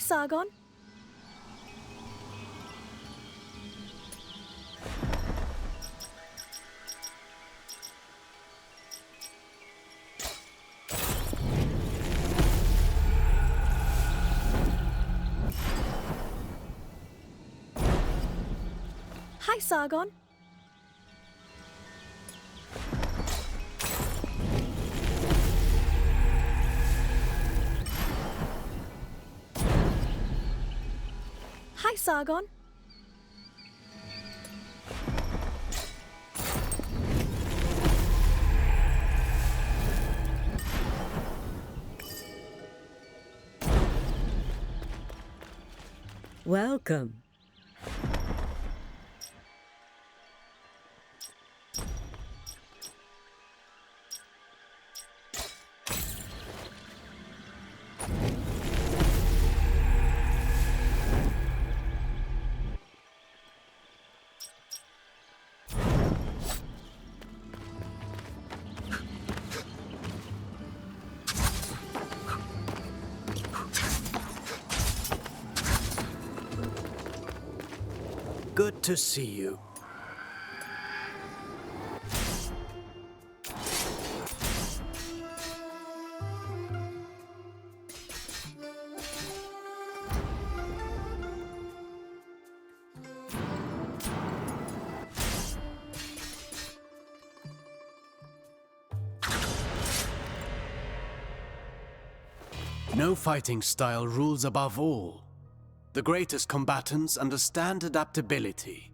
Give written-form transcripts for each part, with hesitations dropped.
Sargon. Hi, Sargon. Hi, Sargon. Welcome. Good to see you. No fighting style rules above all. The greatest combatants understand adaptability.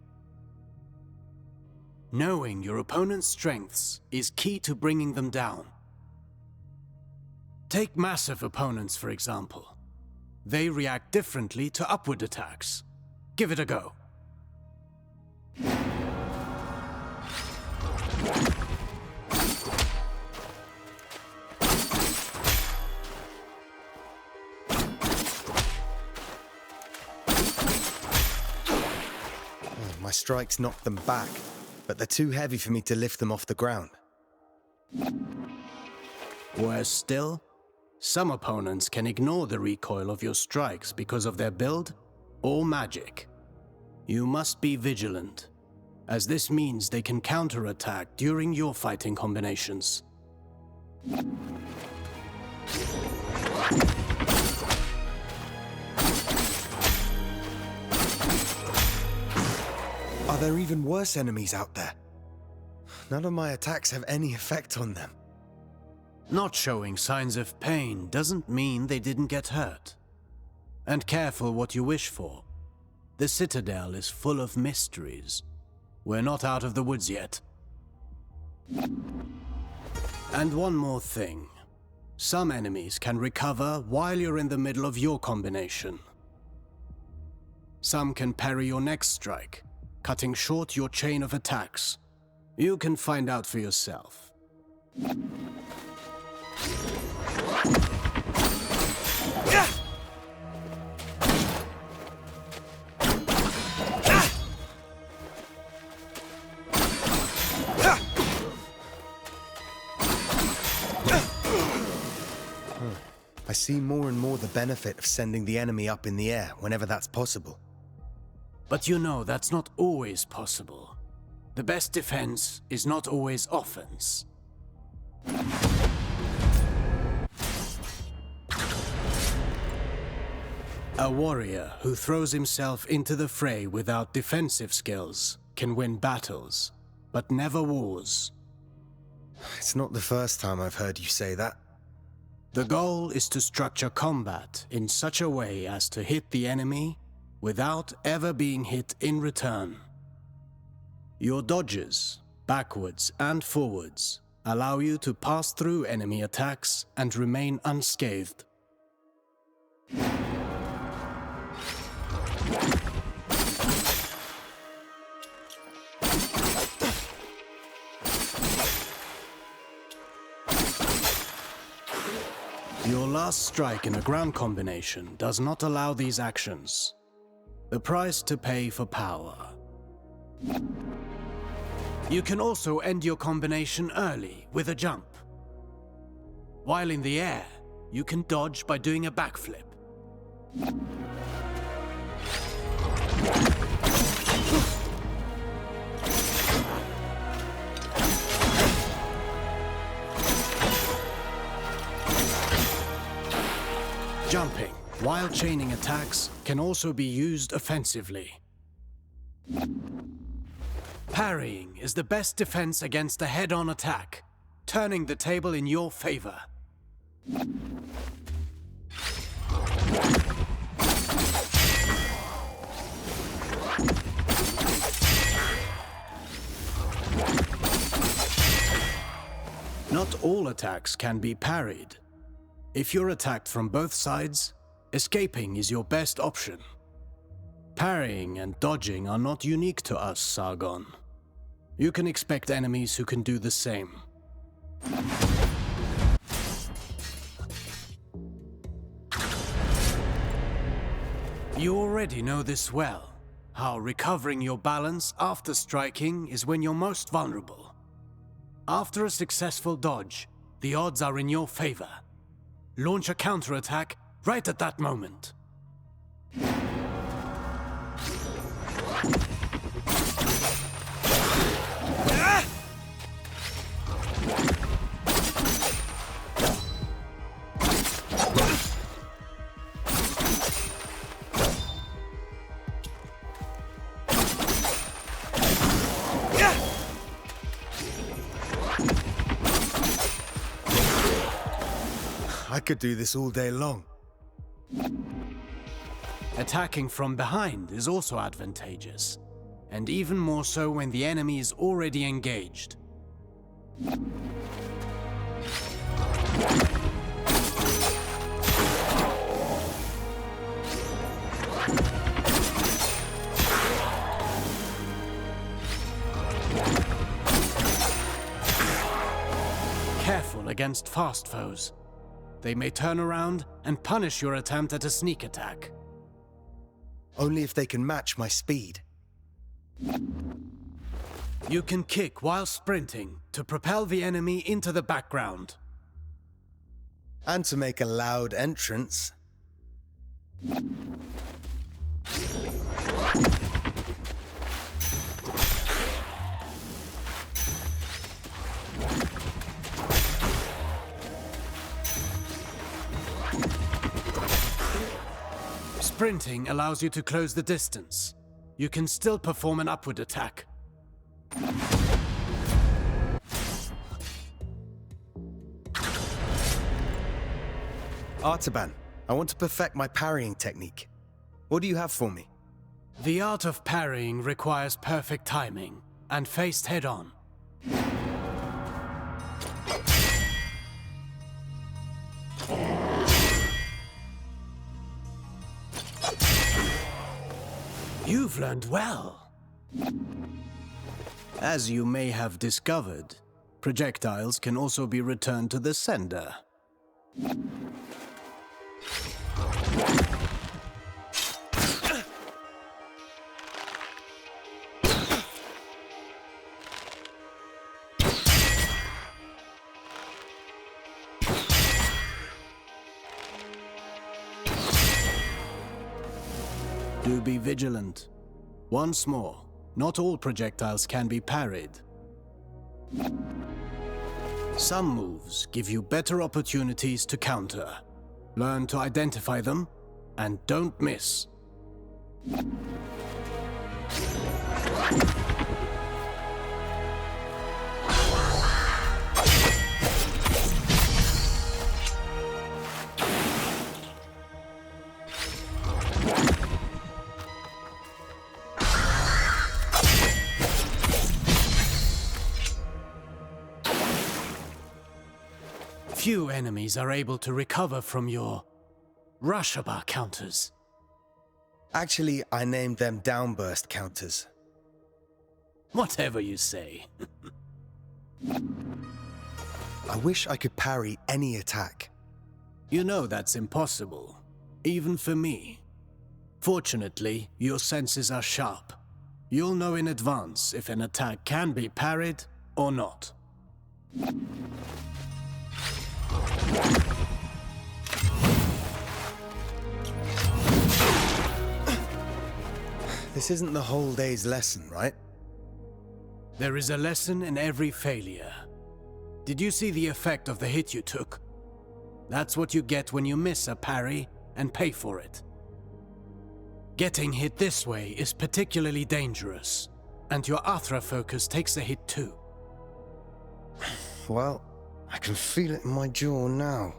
Knowing your opponent's strengths is key to bringing them down. Take massive opponents, for example. They react differently to upward attacks. Give it a go. My strikes knock them back, but they're too heavy for me to lift them off the ground. Worse still, some opponents can ignore the recoil of your strikes because of their build or magic. You must be vigilant, as this means they can counterattack during your fighting combinations. Are there even worse enemies out there? None of my attacks have any effect on them. Not showing signs of pain doesn't mean they didn't get hurt. And careful what you wish for. The Citadel is full of mysteries. We're not out of the woods yet. And one more thing. Some enemies can recover while you're in the middle of your combination. Some can parry your next strike, cutting short your chain of attacks. You can find out for yourself. I see more and more the benefit of sending the enemy up in the air whenever that's possible. But you know that's not always possible. The best defense is not always offense. A warrior who throws himself into the fray without defensive skills can win battles, but never wars. It's not the first time I've heard you say that. The goal is to structure combat in such a way as to hit the enemy without ever being hit in return. Your dodges, backwards and forwards, allow you to pass through enemy attacks and remain unscathed. Your last strike in a ground combination does not allow these actions. The price to pay for power. You can also end your combination early with a jump. While in the air, you can dodge by doing a backflip. Jumping, while chaining attacks, can also be used offensively. Parrying is the best defense against a head-on attack, turning the table in your favor. Not all attacks can be parried. If you're attacked from both sides, escaping is your best option. Parrying and dodging are not unique to us, Sargon. You can expect enemies who can do the same. You already know this well, how recovering your balance after striking is when you're most vulnerable. After a successful dodge, the odds are in your favor. Launch a counterattack right at that moment. I could do this all day long. Attacking from behind is also advantageous, and even more so when the enemy is already engaged. Careful against fast foes. They may turn around and punish your attempt at a sneak attack. Only if they can match my speed. You can kick while sprinting to propel the enemy into the background. And to make a loud entrance. Sprinting allows you to close the distance. You can still perform an upward attack. Artaban, I want to perfect my parrying technique. What do you have for me? The art of parrying requires perfect timing and faced head-on. You've learned well. As you may have discovered, projectiles can also be returned to the sender. Do be vigilant. Once more, not all projectiles can be parried. Some moves give you better opportunities to counter. Learn to identify them, and don't miss. Few enemies are able to recover from your Rushaba counters. Actually, I named them downburst counters. Whatever you say. I wish I could parry any attack. You know that's impossible, even for me. Fortunately, your senses are sharp. You'll know in advance if an attack can be parried or not. This isn't the whole day's lesson, right? There is a lesson in every failure. Did you see the effect of the hit you took? That's what you get when you miss a parry and pay for it. Getting hit this way is particularly dangerous, and your Athra focus takes a hit too. Well, I can feel it in my jaw now.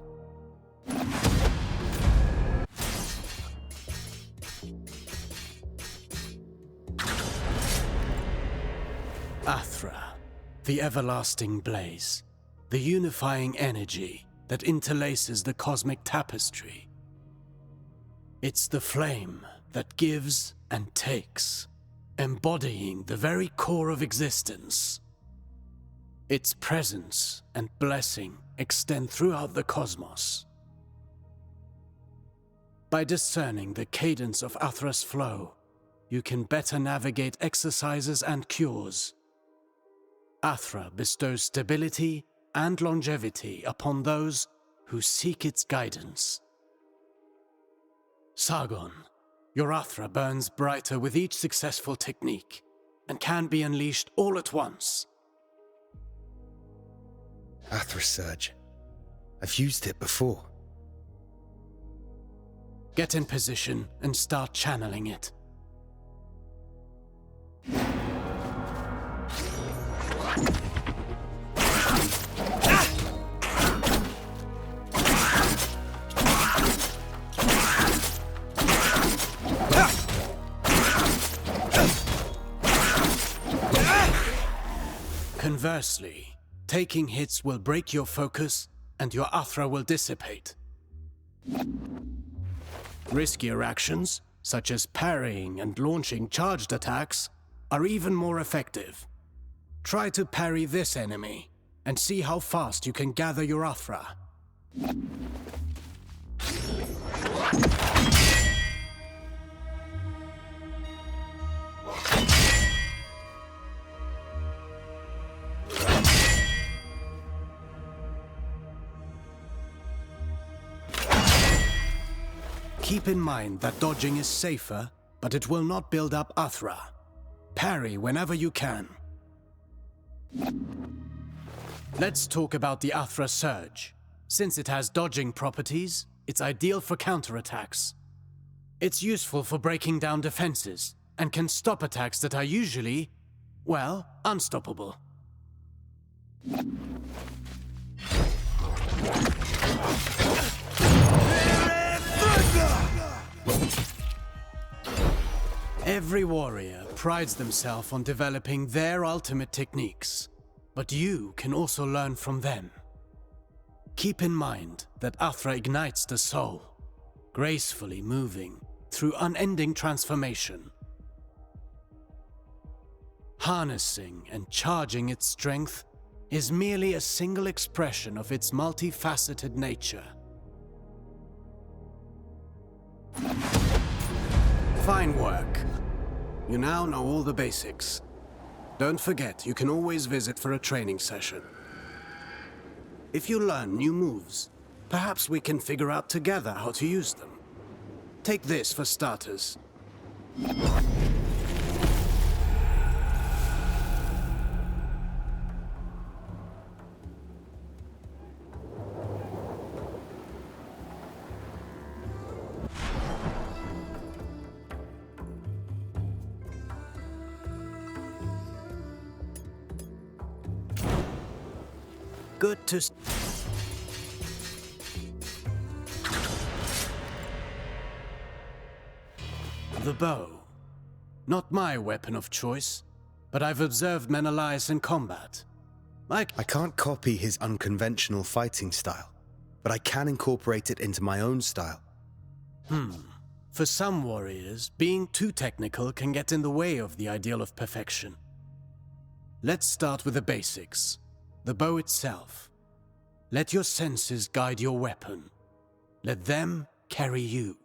Athra, the everlasting blaze, the unifying energy that interlaces the cosmic tapestry. It's the flame that gives and takes, embodying the very core of existence. Its presence and blessing extend throughout the cosmos. By discerning the cadence of Athra's flow, you can better navigate exercises and cures. Athra bestows stability and longevity upon those who seek its guidance. Sargon, your Athra burns brighter with each successful technique, and can be unleashed all at once. Athra Surge. I've used it before. Get in position and start channeling it. Conversely, taking hits will break your focus and your Athra will dissipate. Riskier actions, such as parrying and launching charged attacks, are even more effective. Try to parry this enemy, and see how fast you can gather your Athra. Keep in mind that dodging is safer, but it will not build up Athra. Parry whenever you can. Let's talk about the Athra Surge. Since it has dodging properties, it's ideal for counterattacks. It's useful for breaking down defenses, and can stop attacks that are usually, well, unstoppable. Every warrior prides themselves on developing their ultimate techniques, but you can also learn from them. Keep in mind that Athra ignites the soul, gracefully moving through unending transformation. Harnessing and charging its strength is merely a single expression of its multifaceted nature. Fine work. You now know all the basics. Don't forget, you can always visit for a training session. If you learn new moves, perhaps we can figure out together how to use them. Take this for starters. Good to... The bow. Not my weapon of choice, but I've observed Menelaus in combat. I can't copy his unconventional fighting style, but I can incorporate it into my own style. For some warriors, being too technical can get in the way of the ideal of perfection. Let's start with the basics. The bow itself. Let your senses guide your weapon. Let them carry you.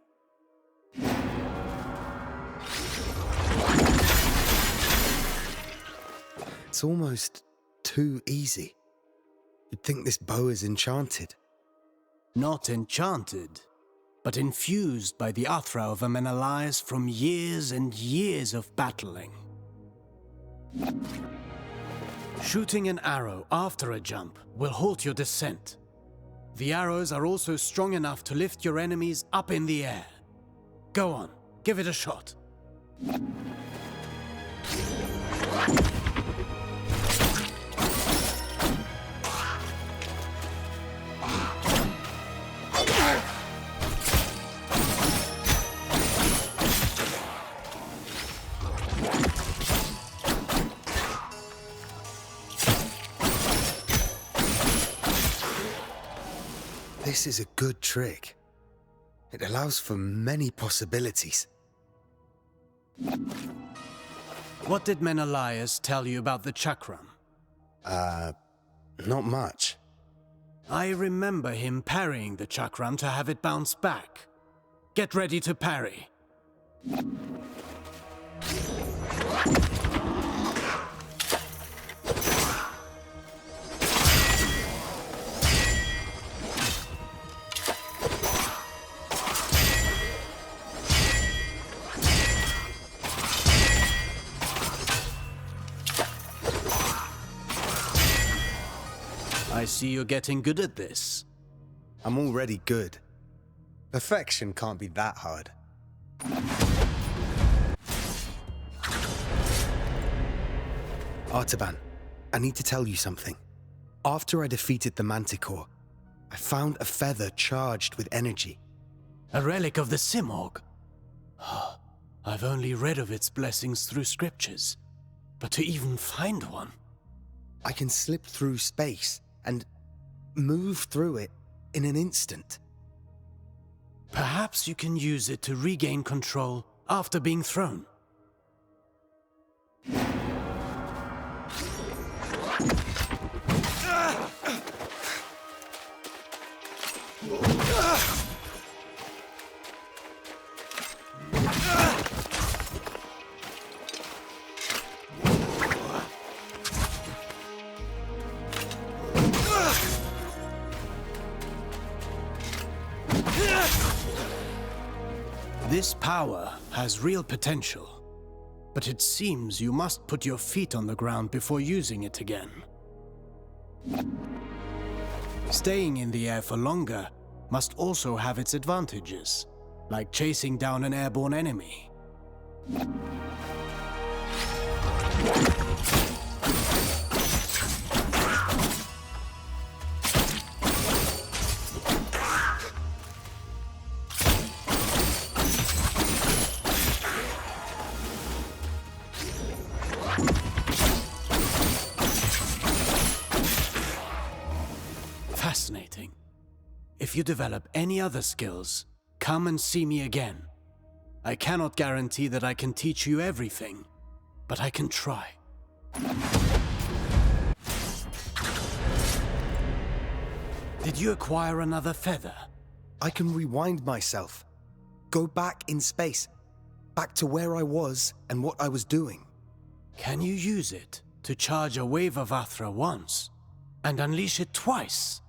It's almost too easy. You'd think this bow is enchanted. Not enchanted, but infused by the Athra of a Menelaus from years and years of battling. Shooting an arrow after a jump will halt your descent. The arrows are also strong enough to lift your enemies up in the air. Go on, give it a shot. This is a good trick. It allows for many possibilities. What did Menelaus tell you about the chakram? Not much. I remember him parrying the chakram to have it bounce back. Get ready to parry. I see you're getting good at this. I'm already good. Perfection can't be that hard. Artaban, I need to tell you something. After I defeated the Manticore, I found a feather charged with energy. A relic of the Simorg. I've only read of its blessings through scriptures, but to even find one... I can slip through space and move through it in an instant. Perhaps you can use it to regain control after being thrown. This power has real potential, but it seems you must put your feet on the ground before using it again. Staying in the air for longer must also have its advantages, like chasing down an airborne enemy. Fascinating. If you develop any other skills, come and see me again. I cannot guarantee that I can teach you everything, but I can try. Did you acquire another feather? I can rewind myself. Go back in space. Back to where I was and what I was doing. Can you use it to charge a wave of Athra once and unleash it twice?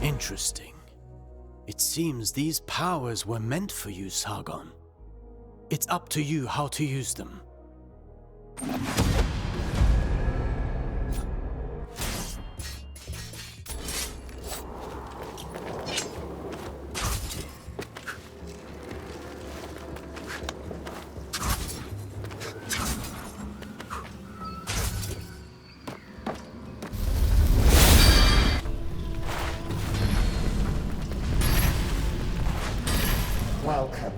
Interesting. It seems these powers were meant for you, Sargon. It's up to you how to use them. Welcome.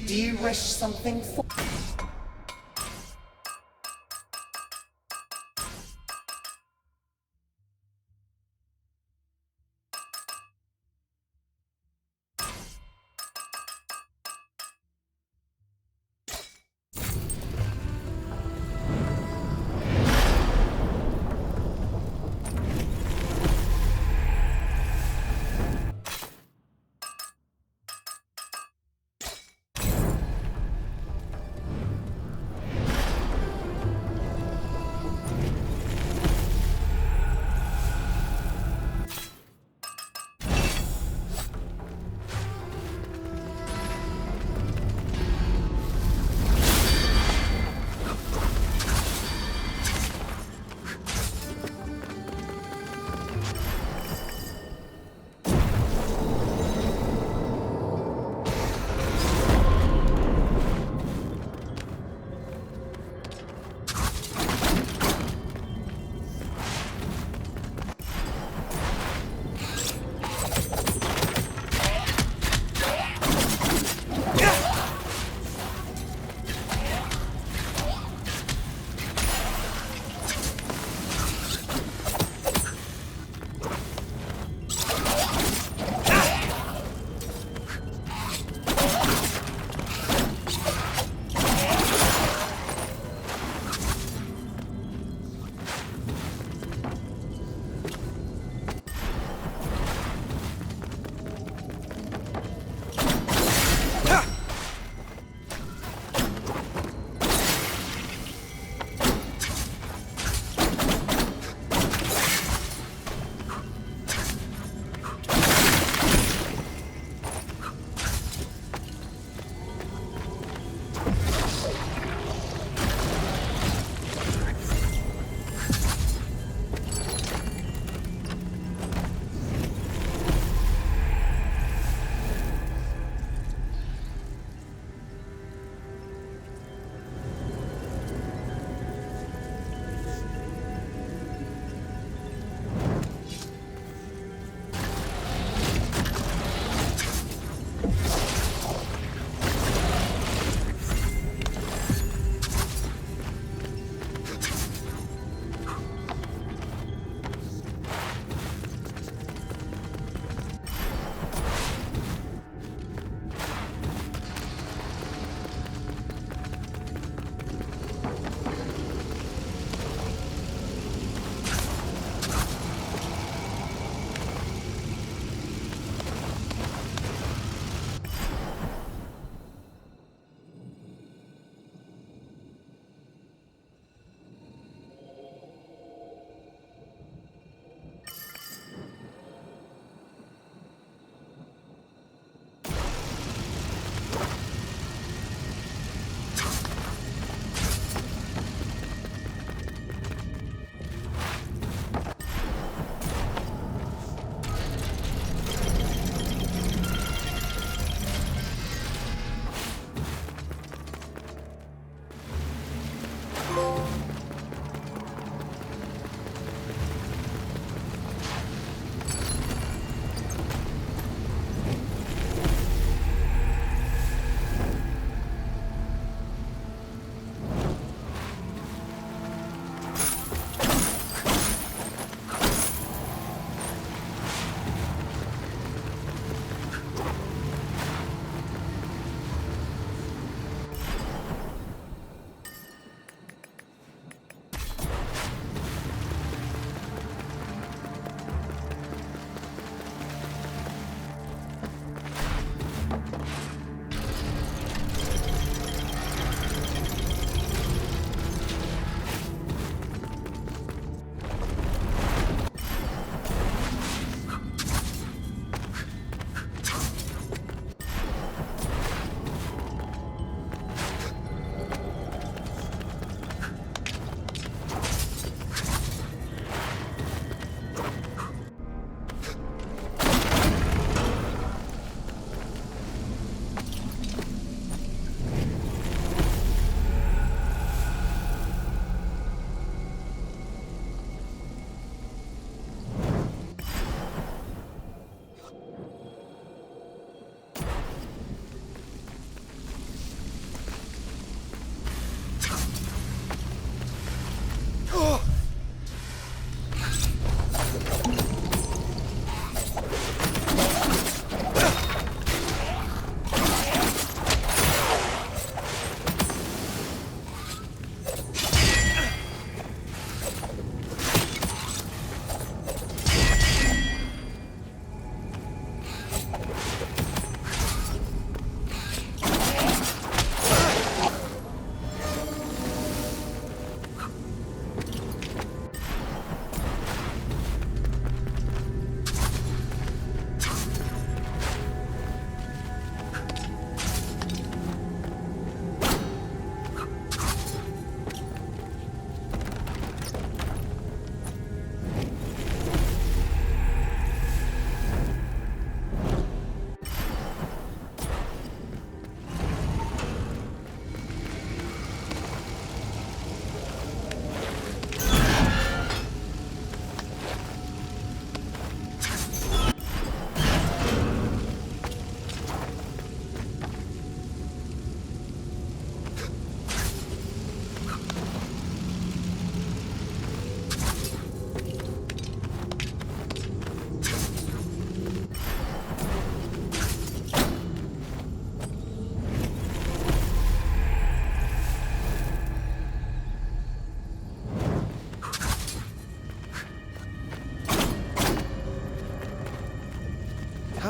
Do you wish something for...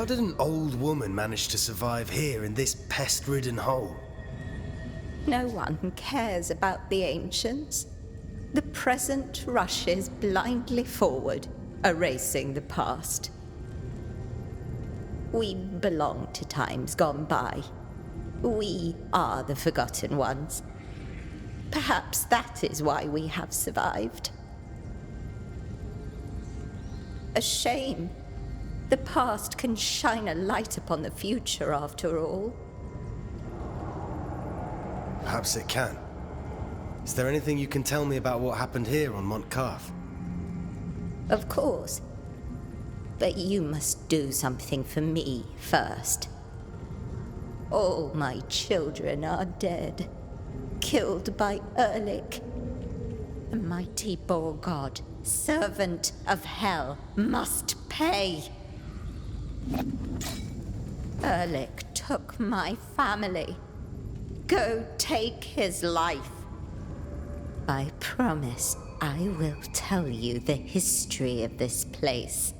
How did an old woman manage to survive here in this pest-ridden hole? No one cares about the ancients. The present rushes blindly forward, erasing the past. We belong to times gone by. We are the forgotten ones. Perhaps that is why we have survived. A shame. The past can shine a light upon the future, after all. Perhaps it can. Is there anything you can tell me about what happened here on Montpellier? Of course. But you must do something for me first. All my children are dead, killed by Erlich. The mighty boar god, servant of hell, must pay. Erlich took my family. Go take his life. I promise I will tell you the history of this place.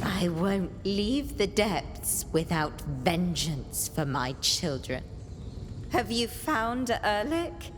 I won't leave the depths without vengeance for my children. Have you found Erlich?